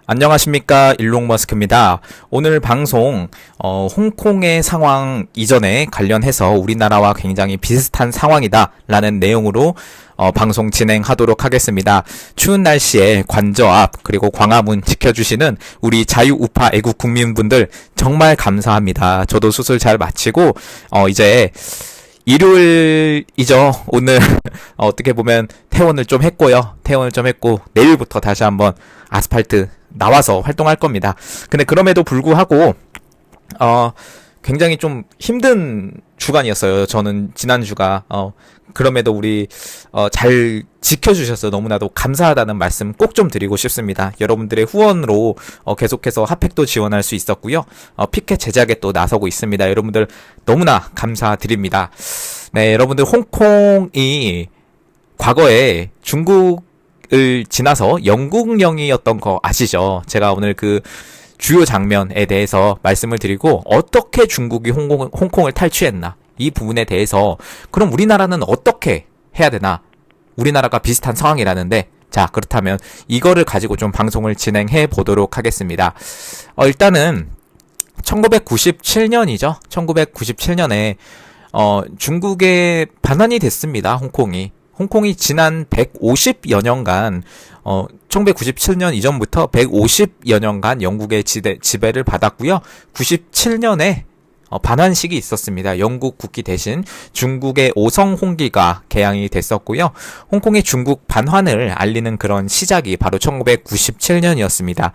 안녕하십니까, 일론 머스크입니다. 오늘 방송 홍콩의 상황 이전에 관련해서 우리나라와 굉장히 비슷한 상황이다 라는 내용으로 방송 진행하도록 하겠습니다. 추운 날씨에 관저 앞 그리고 광화문 지켜주시는 우리 자유우파 애국 국민분들 정말 감사합니다. 저도 수술 잘 마치고 이제 일요일이죠. 오늘 어떻게 보면 퇴원을 좀 했고요. 퇴원을 좀 했고 내일부터 다시 한번 아스팔트 나와서 활동할 겁니다. 근데 그럼에도 불구하고 굉장히 좀 힘든 주간이었어요. 저는 지난주가 그럼에도 우리 잘 지켜주셔서 너무나도 감사하다는 말씀 꼭 좀 드리고 싶습니다. 여러분들의 후원으로 계속해서 핫팩도 지원할 수 있었고요. 피켓 제작에 또 나서고 있습니다. 여러분들 너무나 감사드립니다. 네, 여러분들 홍콩이 과거에 중국을 지나서 영국령이었던 거 아시죠? 제가 오늘 그 주요 장면에 대해서 말씀을 드리고 어떻게 중국이 홍콩을 탈취했나 이 부분에 대해서 그럼 우리나라는 어떻게 해야 되나 우리나라가 비슷한 상황이라는데 자 그렇다면 이거를 가지고 좀 방송을 진행해 보도록 하겠습니다. 일단은 1997년이죠. 1997년에 중국에 반환이 됐습니다. 홍콩이 지난 150여 년간 1997년 이전부터 150여 년간 영국의 지배를 받았고요. 97년에 반환식이 있었습니다. 영국 국기 대신 중국의 오성홍기가 개항이 됐었고요. 홍콩의 중국 반환을 알리는 그런 시작이 바로 1997년이었습니다.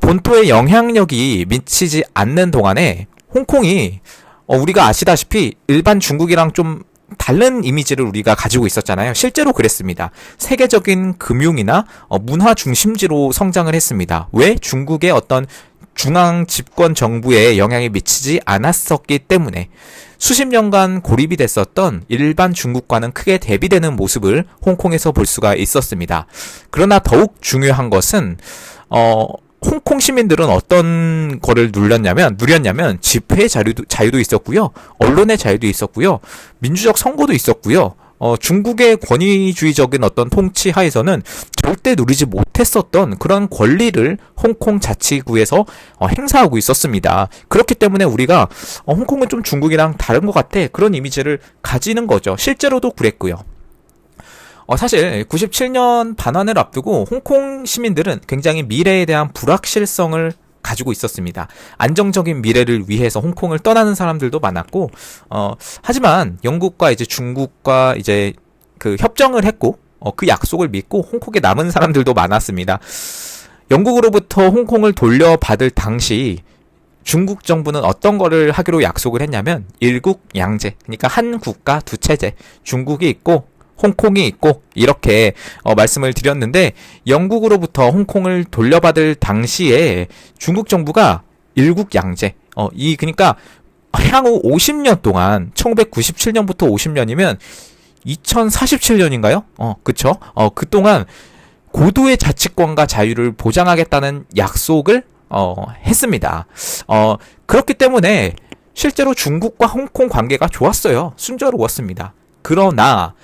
본토의 영향력이 미치지 않는 동안에 홍콩이 우리가 아시다시피 일반 중국이랑 좀 다른 이미지를 우리가 가지고 있었잖아요. 실제로 그랬습니다. 세계적인 금융이나 문화 중심지로 성장을 했습니다. 왜? 중국의 어떤 중앙 집권 정부에 영향이 미치지 않았었기 때문에 수십 년간 고립이 됐었던 일반 중국과는 크게 대비되는 모습을 홍콩에서 볼 수가 있었습니다. 그러나 더욱 중요한 것은 홍콩 시민들은 어떤 거를 누렸냐면 집회의 자유도 있었고요. 언론의 자유도 있었고요. 민주적 선거도 있었고요. 중국의 권위주의적인 어떤 통치 하에서는 절대 누리지 못했었던 그런 권리를 홍콩 자치구에서 행사하고 있었습니다. 그렇기 때문에 우리가 홍콩은 좀 중국이랑 다른 것 같아 그런 이미지를 가지는 거죠. 실제로도 그랬고요. 사실 97년 반환을 앞두고 홍콩 시민들은 굉장히 미래에 대한 불확실성을 가지고 있었습니다. 안정적인 미래를 위해서 홍콩을 떠나는 사람들도 많았고, 하지만 영국과 이제 중국과 이제 그 협정을 했고, 그 약속을 믿고 홍콩에 남은 사람들도 많았습니다. 영국으로부터 홍콩을 돌려받을 당시 중국 정부는 어떤 거를 하기로 약속을 했냐면 일국양제, 그러니까 한 국가 두 체제, 중국이 있고 홍콩이 있고 이렇게 말씀을 드렸는데 영국으로부터 홍콩을 돌려받을 당시에 중국 정부가 일국양제 그러니까 향후 50년 동안 1997년부터 50년이면 2047년인가요? 그쵸? 그동안 고도의 자치권과 자유를 보장하겠다는 약속을 했습니다. 그렇기 때문에 실제로 중국과 홍콩 관계가 좋았어요. 순조로웠습니다. 그러나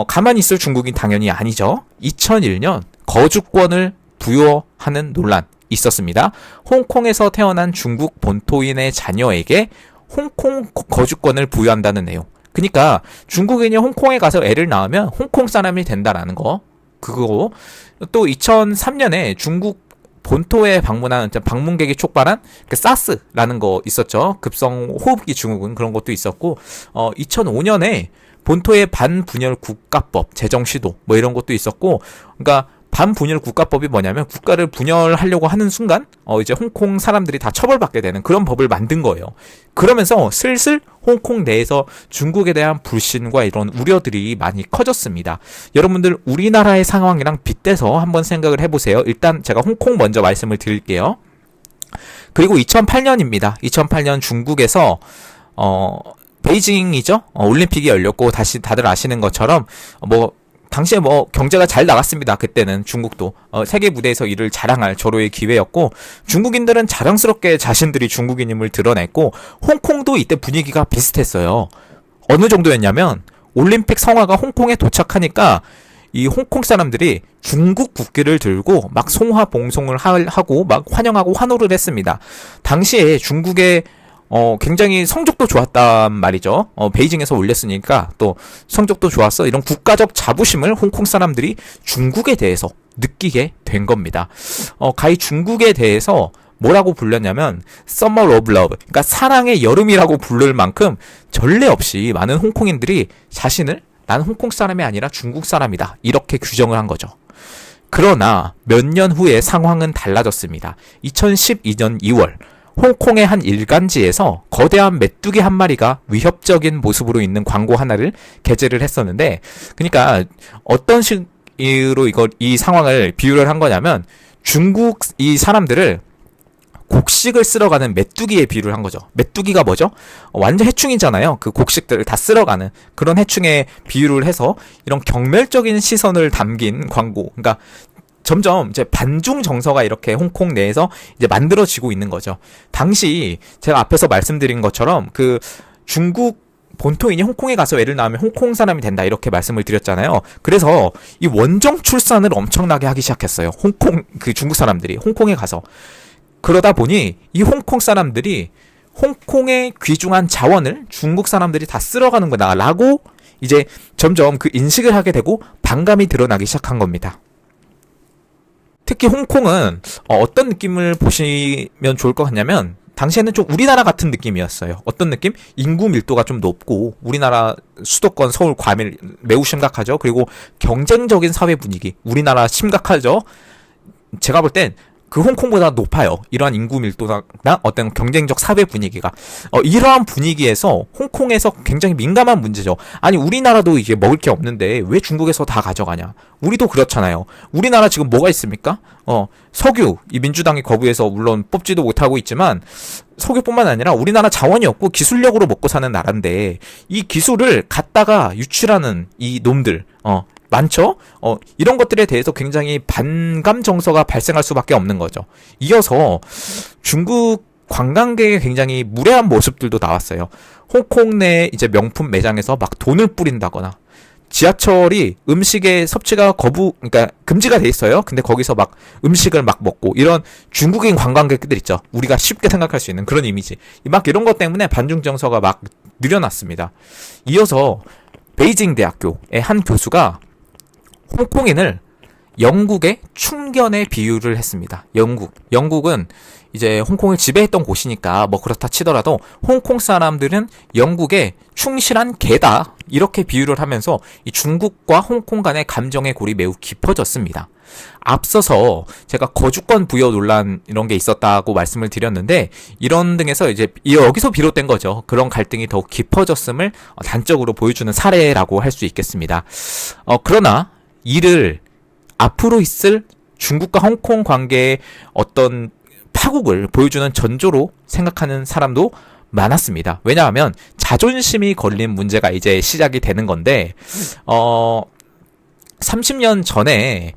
가만히 있을 중국인 당연히 아니죠. 2001년 거주권을 부여하는 논란 있었습니다. 홍콩에서 태어난 중국 본토인의 자녀에게 홍콩 거주권을 부여한다는 내용. 그러니까 중국인이 홍콩에 가서 애를 낳으면 홍콩 사람이 된다라는 거. 그거고 또 2003년에 중국 본토에 방문한 방문객이 촉발한 그 사스라는 거 있었죠. 급성 호흡기 증후군 그런 것도 있었고 2005년에 본토의 반분열 국가법 제정 시도 뭐 이런 것도 있었고 그러니까 반분열 국가법이 뭐냐면 국가를 분열하려고 하는 순간 이제 홍콩 사람들이 다 처벌받게 되는 그런 법을 만든 거예요. 그러면서 슬슬 홍콩 내에서 중국에 대한 불신과 이런 우려들이 많이 커졌습니다. 여러분들 우리나라의 상황이랑 빗대서 한번 생각을 해보세요. 일단 제가 홍콩 먼저 말씀을 드릴게요. 그리고 2008년입니다. 2008년 중국에서 베이징이죠. 올림픽이 열렸고 다시 다들 아시는 것처럼 당시에 경제가 잘 나갔습니다. 그때는 중국도 세계 무대에서 이를 자랑할 절호의 기회였고 중국인들은 자랑스럽게 자신들이 중국인임을 드러냈고 홍콩도 이때 분위기가 비슷했어요. 어느 정도였냐면 올림픽 성화가 홍콩에 도착하니까 이 홍콩 사람들이 중국 국기를 들고 막 송화봉송을 하고 막 환영하고 환호를 했습니다. 당시에 중국의 굉장히 성적도 좋았단 말이죠. 베이징에서 올렸으니까 또 성적도 좋았어. 이런 국가적 자부심을 홍콩 사람들이 중국에 대해서 느끼게 된 겁니다. 가히 중국에 대해서 뭐라고 불렸냐면 Summer of Love, 그러니까 사랑의 여름이라고 부를 만큼 전례 없이 많은 홍콩인들이 자신을 나는 홍콩 사람이 아니라 중국 사람이다 이렇게 규정을 한 거죠. 그러나 몇 년 후에 상황은 달라졌습니다. 2012년 2월 홍콩의 한 일간지에서 거대한 메뚜기 한 마리가 위협적인 모습으로 있는 광고 하나를 게재를 했었는데, 그러니까 어떤 식으로 이 상황을 비유를 한 거냐면 중국 이 사람들을 곡식을 쓸어가는 메뚜기에 비유를 한 거죠. 메뚜기가 뭐죠? 완전 해충이잖아요. 그 곡식들을 다 쓸어가는 그런 해충에 비유를 해서 이런 경멸적인 시선을 담긴 광고. 그러니까 점점 이제 반중 정서가 이렇게 홍콩 내에서 이제 만들어지고 있는 거죠. 당시 제가 앞에서 말씀드린 것처럼 그 중국 본토인이 홍콩에 가서 애를 낳으면 홍콩 사람이 된다 이렇게 말씀을 드렸잖아요. 그래서 이 원정 출산을 엄청나게 하기 시작했어요. 홍콩 그 중국 사람들이 홍콩에 가서. 그러다 보니 이 홍콩 사람들이 홍콩의 귀중한 자원을 중국 사람들이 다 쓸어가는 거다라고 이제 점점 그 인식을 하게 되고 반감이 드러나기 시작한 겁니다. 특히 홍콩은 어떤 느낌을 보시면 좋을 것 같냐면 당시에는 좀 우리나라 같은 느낌이었어요. 어떤 느낌? 인구 밀도가 좀 높고 우리나라 수도권 서울 과밀 매우 심각하죠. 그리고 경쟁적인 사회 분위기 우리나라 심각하죠. 제가 볼 땐 그 홍콩보다 높아요. 이러한 인구 밀도나 어떤 경쟁적 사회 분위기가. 이러한 분위기에서 홍콩에서 굉장히 민감한 문제죠. 아니 우리나라도 이제 먹을 게 없는데 왜 중국에서 다 가져가냐. 우리도 그렇잖아요. 우리나라 지금 뭐가 있습니까? 석유. 이 민주당이 거부해서 물론 뽑지도 못하고 있지만 석유뿐만 아니라 우리나라 자원이 없고 기술력으로 먹고 사는 나라인데 이 기술을 갖다가 유출하는 이 놈들 많죠? 이런 것들에 대해서 굉장히 반감 정서가 발생할 수밖에 없는 거죠. 이어서 중국 관광객의 굉장히 무례한 모습들도 나왔어요. 홍콩 내 이제 명품 매장에서 막 돈을 뿌린다거나 지하철이 음식의 섭취가 그러니까 금지가 돼 있어요. 근데 거기서 막 음식을 막 먹고 이런 중국인 관광객들 있죠. 우리가 쉽게 생각할 수 있는 그런 이미지. 막 이런 것 때문에 반중 정서가 막 늘어났습니다. 이어서 베이징 대학교의 한 교수가 홍콩인을 영국의 충견에 비유를 했습니다. 영국은 이제 홍콩을 지배했던 곳이니까 뭐 그렇다 치더라도 홍콩 사람들은 영국의 충실한 개다 이렇게 비유를 하면서 이 중국과 홍콩 간의 감정의 골이 매우 깊어졌습니다. 앞서서 제가 거주권 부여 논란 이런 게 있었다고 말씀을 드렸는데 이런 등에서 이제 여기서 비롯된 거죠. 그런 갈등이 더욱 깊어졌음을 단적으로 보여주는 사례라고 할 수 있겠습니다. 그러나 이를 앞으로 있을 중국과 홍콩 관계의 어떤 파국을 보여주는 전조로 생각하는 사람도 많았습니다. 왜냐하면 자존심이 걸린 문제가 이제 시작이 되는 건데 30년 전에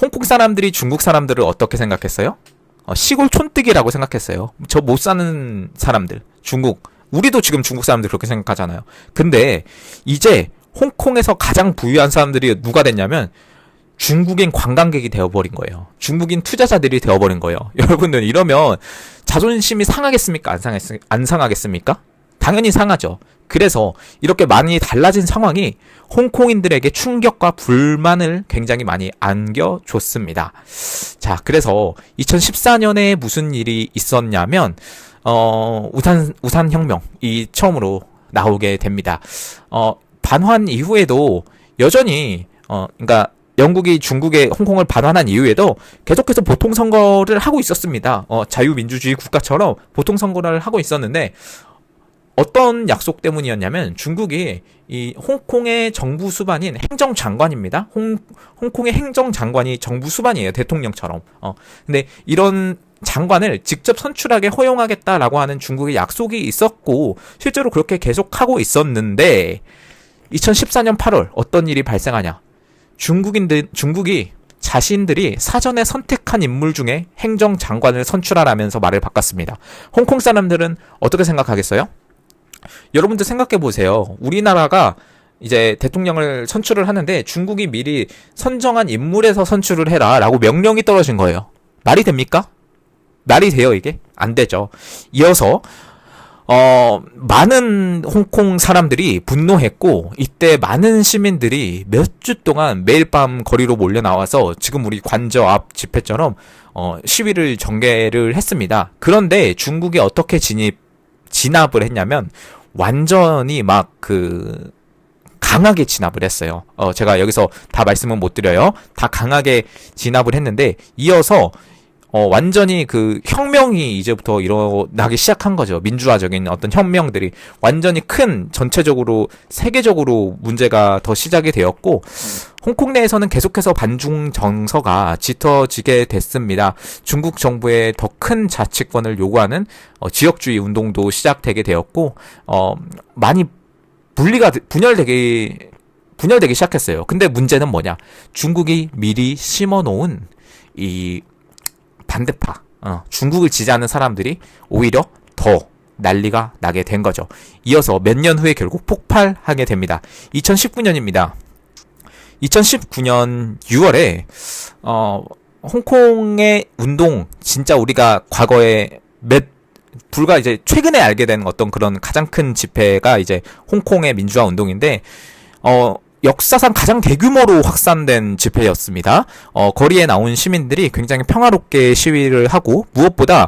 홍콩 사람들이 중국 사람들을 어떻게 생각했어요? 시골 촌뜨기라고 생각했어요. 저 못 사는 사람들, 중국. 우리도 지금 중국 사람들 그렇게 생각하잖아요. 근데 이제 홍콩에서 가장 부유한 사람들이 누가 됐냐면 중국인 관광객이 되어버린 거예요. 중국인 투자자들이 되어버린 거예요. 여러분들 이러면 자존심이 상하겠습니까? 안 상하겠습니까? 당연히 상하죠. 그래서 이렇게 많이 달라진 상황이 홍콩인들에게 충격과 불만을 굉장히 많이 안겨줬습니다. 자, 그래서 2014년에 무슨 일이 있었냐면 우산 혁명이 처음으로 나오게 됩니다. 반환 이후에도 여전히 그러니까 영국이 중국에 홍콩을 반환한 이후에도 계속해서 보통선거를 하고 있었습니다. 자유민주주의 국가처럼 보통선거를 하고 있었는데 어떤 약속 때문이었냐면 중국이 이 홍콩의 정부 수반인 행정장관입니다. 홍콩의 행정장관이 정부 수반이에요. 대통령처럼. 근데 이런 장관을 직접 선출하게 허용하겠다라고 하는 중국의 약속이 있었고 실제로 그렇게 계속하고 있었는데 2014년 8월 어떤 일이 발생하냐. 중국이 자신들이 사전에 선택한 인물 중에 행정장관을 선출하라면서 말을 바꿨습니다. 홍콩 사람들은 어떻게 생각하겠어요? 여러분들 생각해 보세요. 우리나라가 이제 대통령을 선출을 하는데 중국이 미리 선정한 인물에서 선출을 해라라고 명령이 떨어진 거예요. 말이 됩니까? 말이 돼요, 이게? 안 되죠. 이어서 많은 홍콩 사람들이 분노했고, 이때 많은 시민들이 몇 주 동안 매일 밤 거리로 몰려 나와서 지금 우리 관저 앞 집회처럼 시위를 전개를 했습니다. 그런데 중국이 어떻게 진압을 했냐면 완전히 막 강하게 진압을 했어요. 제가 여기서 다 말씀은 못 드려요. 다 강하게 진압을 했는데 이어서 완전히 혁명이 이제부터 일어나기 시작한 거죠. 민주화적인 어떤 혁명들이 완전히 큰 전체적으로 세계적으로 문제가 더 시작이 되었고 홍콩 내에서는 계속해서 반중 정서가 짙어지게 됐습니다. 중국 정부의 더 큰 자치권을 요구하는 지역주의 운동도 시작되게 되었고 많이 분열되기 시작했어요. 근데 문제는 뭐냐? 중국이 미리 심어놓은 이 반대파, 중국을 지지하는 사람들이 오히려 더 난리가 나게 된 거죠. 이어서 몇 년 후에 결국 폭발하게 됩니다. 2019년입니다. 2019년 6월에 홍콩의 운동, 진짜 우리가 과거에 불과 이제 최근에 알게 된 어떤 그런 가장 큰 집회가 이제 홍콩의 민주화 운동인데 역사상 가장 대규모로 확산된 집회였습니다. 거리에 나온 시민들이 굉장히 평화롭게 시위를 하고 무엇보다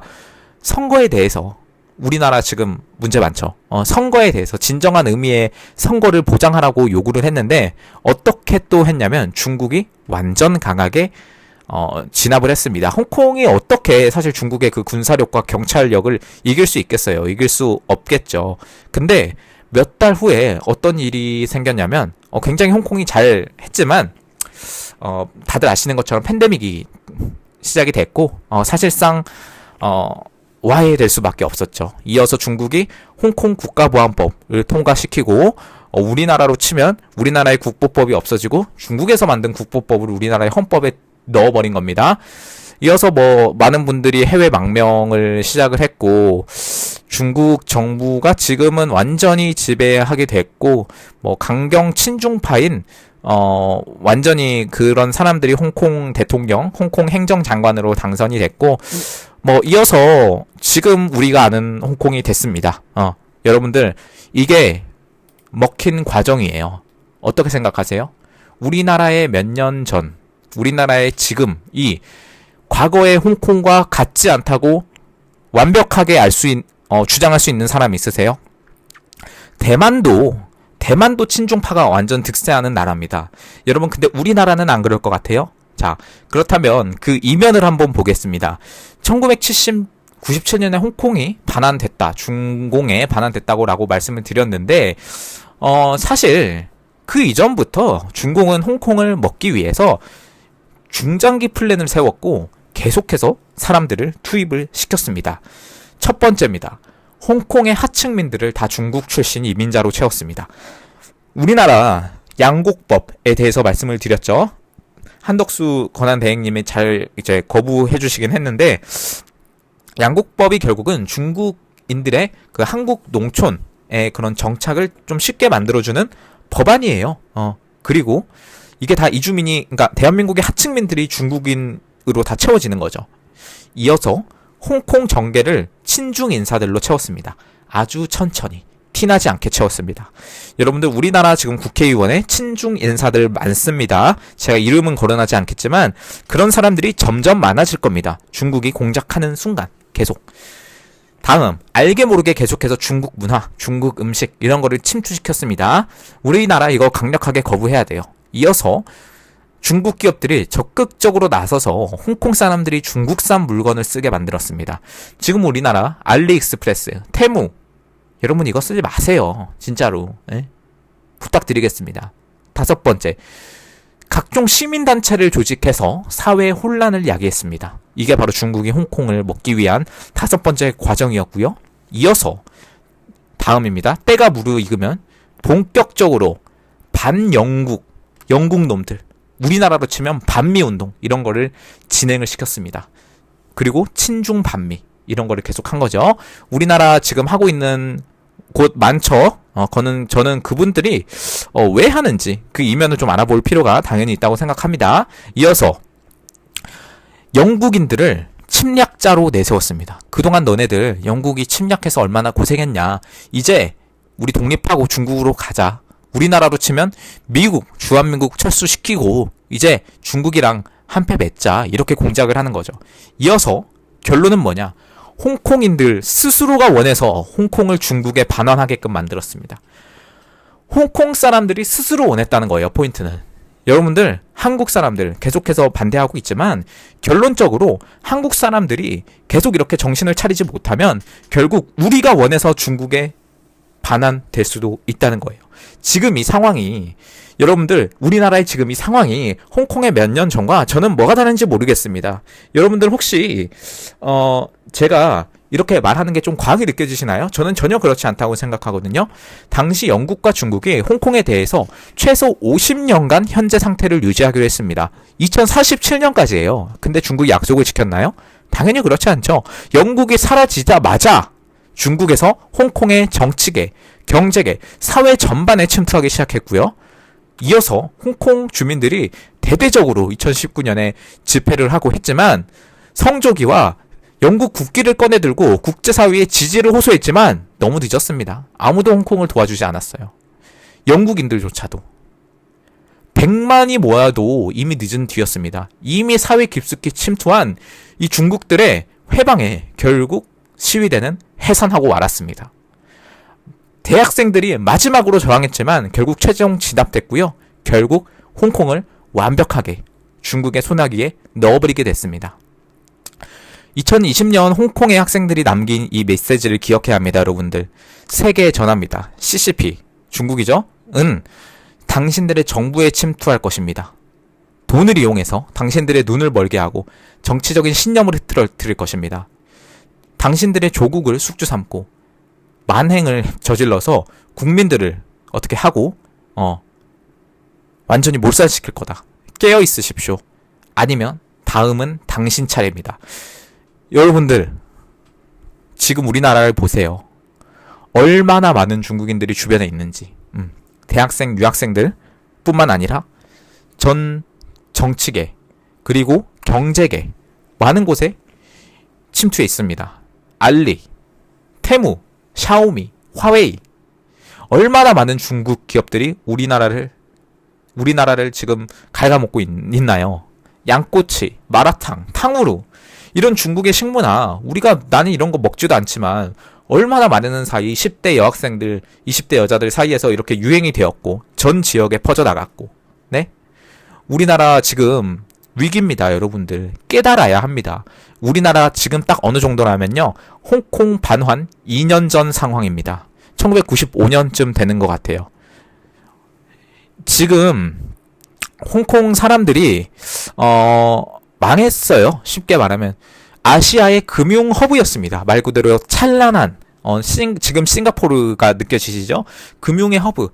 선거에 대해서 우리나라 지금 문제 많죠. 선거에 대해서 진정한 의미의 선거를 보장하라고 요구를 했는데 어떻게 또 했냐면 중국이 완전 강하게 진압을 했습니다. 홍콩이 어떻게 사실 중국의 그 군사력과 경찰력을 이길 수 있겠어요? 이길 수 없겠죠. 근데 몇 달 후에 어떤 일이 생겼냐면 굉장히 홍콩이 잘 했지만 다들 아시는 것처럼 팬데믹이 시작이 됐고 사실상 와해될 수밖에 없었죠. 이어서 중국이 홍콩 국가보안법을 통과시키고 우리나라로 치면 우리나라의 국보법이 없어지고 중국에서 만든 국보법을 우리나라의 헌법에 넣어버린 겁니다. 이어서 많은 분들이 해외 망명을 시작을 했고 중국 정부가 지금은 완전히 지배하게 됐고 강경 친중파인 완전히 그런 사람들이 홍콩 대통령, 홍콩 행정장관으로 당선이 됐고 이어서 지금 우리가 아는 홍콩이 됐습니다. 여러분들 이게 먹힌 과정이에요. 어떻게 생각하세요? 우리나라의 몇 년 전, 우리나라의 지금 이 과거의 홍콩과 같지 않다고 완벽하게 주장할 수 있는 사람이 있으세요? 대만도 친중파가 완전 득세하는 나라입니다. 여러분 근데 우리나라는 안 그럴 것 같아요? 자, 그렇다면 그 이면을 한번 보겠습니다. 1997년에 홍콩이 반환됐다. 중공에 반환됐다고 말씀을 드렸는데 사실 그 이전부터 중공은 홍콩을 먹기 위해서 중장기 플랜을 세웠고 계속해서 사람들을 투입을 시켰습니다. 첫 번째입니다. 홍콩의 하층민들을 다 중국 출신 이민자로 채웠습니다. 우리나라 양곡법에 대해서 말씀을 드렸죠. 한덕수 권한대행님이 잘 이제 거부해 주시긴 했는데 양곡법이 결국은 중국인들의 그 한국 농촌의 그런 정착을 좀 쉽게 만들어주는 법안이에요. 그리고 이게 다 그러니까 대한민국의 하층민들이 중국인으로 다 채워지는 거죠. 이어서 홍콩 정계를 친중 인사들로 채웠습니다. 아주 천천히 티나지 않게 채웠습니다. 여러분들 우리나라 지금 국회의원에 친중 인사들 많습니다. 제가 이름은 거론하지 않겠지만 그런 사람들이 점점 많아질 겁니다. 중국이 공작하는 순간 계속. 다음, 알게 모르게 계속해서 중국 문화, 중국 음식 이런 거를 침투시켰습니다. 우리나라 이거 강력하게 거부해야 돼요. 이어서 중국 기업들이 적극적으로 나서서 홍콩 사람들이 중국산 물건을 쓰게 만들었습니다. 지금 우리나라 알리익스프레스, 테무 여러분 이거 쓰지 마세요. 진짜로. 부탁드리겠습니다. 다섯 번째, 각종 시민단체를 조직해서 사회 혼란을 야기했습니다. 이게 바로 중국이 홍콩을 먹기 위한 다섯 번째 과정이었고요. 이어서 다음입니다. 때가 무르익으면 본격적으로 반영국, 영국 놈들, 우리나라로 치면 반미운동 이런 거를 진행을 시켰습니다. 그리고 친중 반미 이런 거를 계속 한 거죠. 우리나라 지금 하고 있는 곧 많죠. 저는 그분들이 왜 하는지 그 이면을 좀 알아볼 필요가 당연히 있다고 생각합니다. 이어서 영국인들을 침략자로 내세웠습니다. 그동안 너네들 영국이 침략해서 얼마나 고생했냐. 이제 우리 독립하고 중국으로 가자. 우리나라로 치면 미국, 주한민국 철수시키고 이제 중국이랑 한패 맺자. 이렇게 공작을 하는 거죠. 이어서 결론은 뭐냐. 홍콩인들 스스로가 원해서 홍콩을 중국에 반환하게끔 만들었습니다. 홍콩 사람들이 스스로 원했다는 거예요. 포인트는. 여러분들 한국 사람들 계속해서 반대하고 있지만 결론적으로 한국 사람들이 계속 이렇게 정신을 차리지 못하면 결국 우리가 원해서 중국에 반환될 수도 있다는 거예요. 지금 이 상황이 여러분들 우리나라의 지금 이 상황이 홍콩의 몇 년 전과 저는 뭐가 다른지 모르겠습니다. 여러분들 혹시 제가 이렇게 말하는 게 좀 과하게 느껴지시나요? 저는 전혀 그렇지 않다고 생각하거든요. 당시 영국과 중국이 홍콩에 대해서 최소 50년간 현재 상태를 유지하기로 했습니다. 2047년까지예요. 근데 중국이 약속을 지켰나요? 당연히 그렇지 않죠. 영국이 사라지자마자 중국에서 홍콩의 정치계, 경제계, 사회 전반에 침투하기 시작했고요. 이어서 홍콩 주민들이 대대적으로 2019년에 집회를 하고 했지만 성조기와 영국 국기를 꺼내들고 국제사회의 지지를 호소했지만 너무 늦었습니다. 아무도 홍콩을 도와주지 않았어요. 영국인들조차도. 100만이 모여도 이미 늦은 뒤였습니다. 이미 사회 깊숙이 침투한 이 중국들의 회방에 결국 시위대는 해산하고 말았습니다. 대학생들이 마지막으로 저항했지만 결국 최종 진압됐고요. 결국 홍콩을 완벽하게 중국의 소나기에 넣어버리게 됐습니다. 2020년 홍콩의 학생들이 남긴 이 메시지를 기억해야 합니다. 여러분들. 세계에 전합니다. CCP, 중국이죠? 은 당신들의 정부에 침투할 것입니다. 돈을 이용해서 당신들의 눈을 멀게 하고 정치적인 신념을 흐트러뜨릴 것입니다. 당신들의 조국을 숙주 삼고 만행을 저질러서 국민들을 어떻게 하고 완전히 몰살시킬 거다. 깨어 있으십시오. 아니면 다음은 당신 차례입니다. 여러분들 지금 우리나라를 보세요. 얼마나 많은 중국인들이 주변에 있는지. 대학생, 유학생들 뿐만 아니라 전 정치계 그리고 경제계 많은 곳에 침투해 있습니다. 알리, 테무, 샤오미, 화웨이 얼마나 많은 중국 기업들이 우리나라를 지금 갉아먹고 있나요? 양꼬치, 마라탕, 탕후루 이런 중국의 식문화 나는 이런 거 먹지도 않지만 얼마나 많은 사이 10대 여학생들, 20대 여자들 사이에서 이렇게 유행이 되었고 전 지역에 퍼져나갔고 네? 우리나라 지금 위기입니다. 여러분들 깨달아야 합니다. 우리나라 지금 딱 어느 정도라면요. 홍콩 반환 2년 전 상황입니다. 1995년쯤 되는 것 같아요. 지금 홍콩 사람들이 망했어요. 쉽게 말하면 아시아의 금융 허브였습니다. 말 그대로 찬란한 지금 싱가포르가 느껴지시죠? 금융의 허브.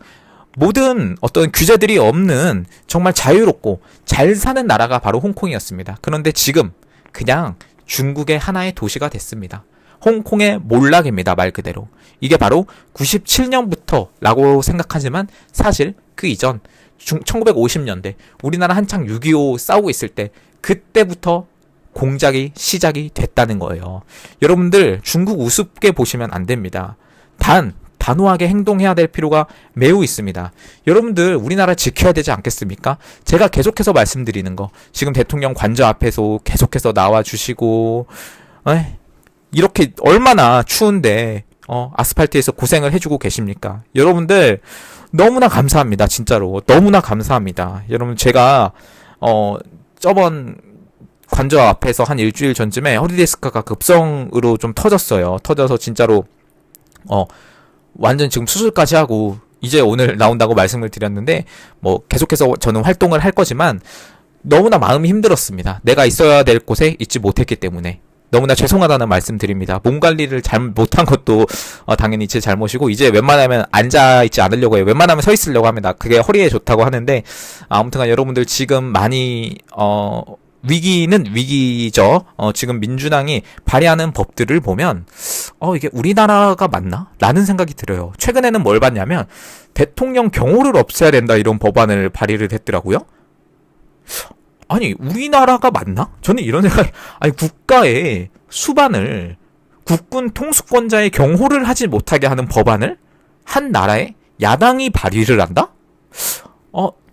모든 어떤 규제들이 없는 정말 자유롭고 잘 사는 나라가 바로 홍콩이었습니다. 그런데 지금 그냥 중국의 하나의 도시가 됐습니다. 홍콩의 몰락입니다. 말 그대로. 이게 바로 97년부터라고 생각하지만 사실 그 이전 1950년대 우리나라 한창 6.25 싸우고 있을 때 그때부터 공작이 시작이 됐다는 거예요. 여러분들 중국 우습게 보시면 안 됩니다. 단호하게 행동해야 될 필요가 매우 있습니다. 여러분들 우리나라 지켜야 되지 않겠습니까? 제가 계속해서 말씀드리는 거 지금 대통령 관저 앞에서 계속해서 나와주시고 이렇게 얼마나 추운데 아스팔트에서 고생을 해주고 계십니까? 여러분들 너무나 감사합니다. 진짜로 너무나 감사합니다. 여러분 제가 저번 관저 앞에서 한 일주일 전쯤에 허리디스크가 급성으로 좀 터져서 진짜로 완전 지금 수술까지 하고 이제 오늘 나온다고 말씀을 드렸는데 뭐 계속해서 저는 활동을 할 거지만 너무나 마음이 힘들었습니다. 내가 있어야 될 곳에 있지 못했기 때문에 너무나 죄송하다는 말씀 드립니다. 몸 관리를 잘 못한 것도 당연히 제 잘못이고 이제 웬만하면 앉아있지 않으려고 해요. 웬만하면 서 있으려고 합니다. 그게 허리에 좋다고 하는데 아무튼간 여러분들 지금 많이 위기는 위기죠. 지금 민주당이 발의하는 법들을 보면 이게 우리나라가 맞나? 라는 생각이 들어요. 최근에는 뭘 봤냐면 대통령 경호를 없애야 된다 이런 법안을 발의를 했더라고요. 아니 우리나라가 맞나? 저는 이런 생각이 아니 국가의 수반을 국군 통수권자의 경호를 하지 못하게 하는 법안을 한 나라의 야당이 발의를 한다?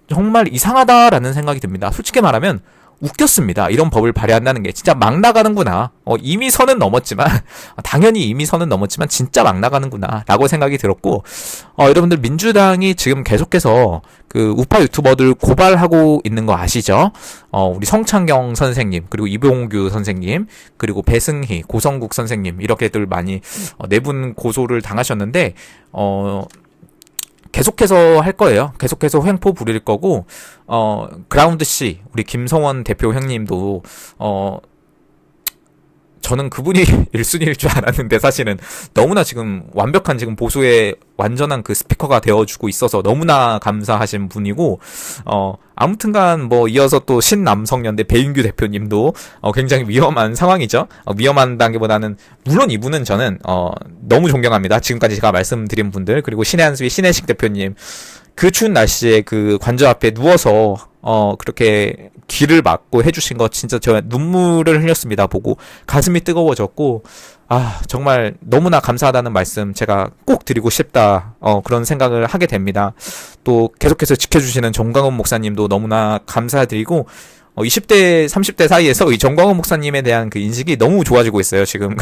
정말 이상하다라는 생각이 듭니다. 솔직히 말하면 웃겼습니다. 이런 법을 발의한다는 게 진짜 막 나가는구나. 이미 선은 넘었지만 당연히 이미 선은 넘었지만 진짜 막 나가는구나 라고 생각이 들었고 여러분들 민주당이 지금 계속해서 그 우파 유튜버들 고발하고 있는 거 아시죠? 우리 성창경 선생님 그리고 이봉규 선생님 그리고 배승희 고성국 선생님 이렇게들 많이 네 분 고소를 당하셨는데 계속해서 할 거예요. 계속해서 횡포 부릴 거고, 그라운드 C, 우리 김성원 대표 형님도, 저는 그분이 1순위일 줄 알았는데 사실은 너무나 지금 완벽한 지금 보수의 완전한 그 스피커가 되어주고 있어서 너무나 감사하신 분이고, 아무튼간 뭐 이어서 또 신남성연대 배인규 대표님도 굉장히 위험한 상황이죠. 위험한 단계보다는 물론 이분은 저는 너무 존경합니다. 지금까지 제가 말씀드린 분들 그리고 신의 한수의 신혜식 대표님 그 추운 날씨에 그 관저 앞에 누워서 그렇게 귀를 막고 해주신 거 진짜 제가 눈물을 흘렸습니다. 보고 가슴이 뜨거워졌고 정말 너무나 감사하다는 말씀 제가 꼭 드리고 싶다 그런 생각을 하게 됩니다. 또 계속해서 지켜주시는 정광훈 목사님도 너무나 감사드리고 20대 30대 사이에서 이 정광훈 목사님에 대한 그 인식이 너무 좋아지고 있어요. 지금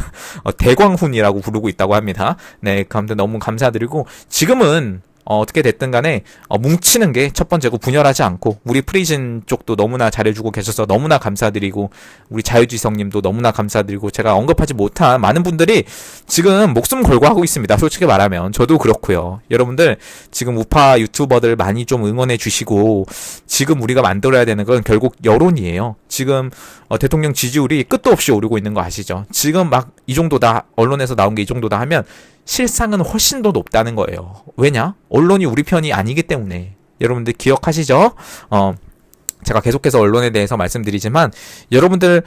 대광훈이라고 부르고 있다고 합니다. 네, 아무튼 너무 감사드리고 지금은 어떻게 됐든 간에 뭉치는 게 첫 번째고 분열하지 않고 우리 프리즌 쪽도 너무나 잘해주고 계셔서 너무나 감사드리고 우리 자유지성님도 너무나 감사드리고 제가 언급하지 못한 많은 분들이 지금 목숨 걸고 하고 있습니다. 솔직히 말하면 저도 그렇고요. 여러분들 지금 우파 유튜버들 많이 좀 응원해 주시고 지금 우리가 만들어야 되는 건 결국 여론이에요. 지금 대통령 지지율이 끝도 없이 오르고 있는 거 아시죠? 지금 막 이 정도다 언론에서 나온 게 이 정도다 하면 실상은 훨씬 더 높다는 거예요. 왜냐? 언론이 우리 편이 아니기 때문에. 여러분들 기억하시죠? 제가 계속해서 언론에 대해서 말씀드리지만 여러분들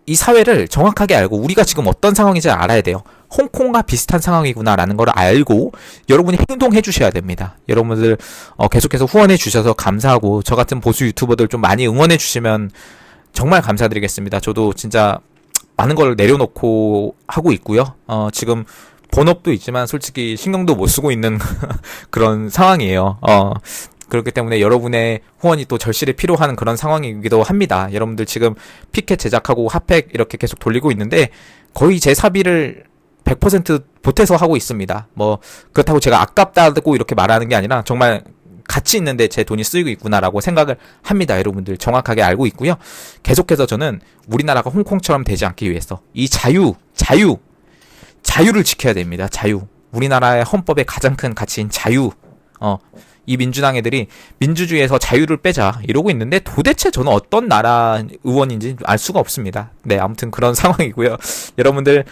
이 사회를 정확하게 알고 우리가 지금 어떤 상황인지 알아야 돼요. 홍콩과 비슷한 상황이구나라는 걸 알고 여러분이 행동해 주셔야 됩니다. 여러분들 계속해서 후원해 주셔서 감사하고 저 같은 보수 유튜버들 좀 많이 응원해 주시면 정말 감사드리겠습니다. 저도 진짜 많은 걸 내려놓고 하고 있고요. 지금 본업도 있지만 솔직히 신경도 못 쓰고 있는 그런 상황이에요. 그렇기 때문에 여러분의 후원이 또 절실히 필요한 그런 상황이기도 합니다. 여러분들 지금 피켓 제작하고 핫팩 이렇게 계속 돌리고 있는데 거의 제 사비를 100% 보태서 하고 있습니다. 뭐 그렇다고 제가 아깝다고 이렇게 말하는 게 아니라 정말 가치 있는데 제 돈이 쓰이고 있구나라고 생각을 합니다. 여러분들 정확하게 알고 있고요. 계속해서 저는 우리나라가 홍콩처럼 되지 않기 위해서 이 자유를 지켜야 됩니다. 자유. 우리나라의 헌법의 가장 큰 가치인 자유. 이 민주당 애들이 민주주의에서 자유를 빼자 이러고 있는데 도대체 저는 어떤 나라 의원인지 알 수가 없습니다. 네, 아무튼 그런 상황이고요. 여러분들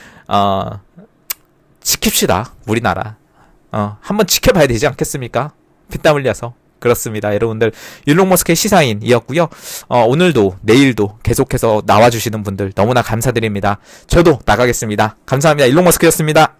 지킵시다. 우리나라. 한번 지켜봐야 되지 않겠습니까? 피땀 흘려서. 그렇습니다. 여러분들 일론 머스크의 시사인이었고요. 오늘도 내일도 계속해서 나와주시는 분들 너무나 감사드립니다. 저도 나가겠습니다. 감사합니다. 일론 머스크였습니다.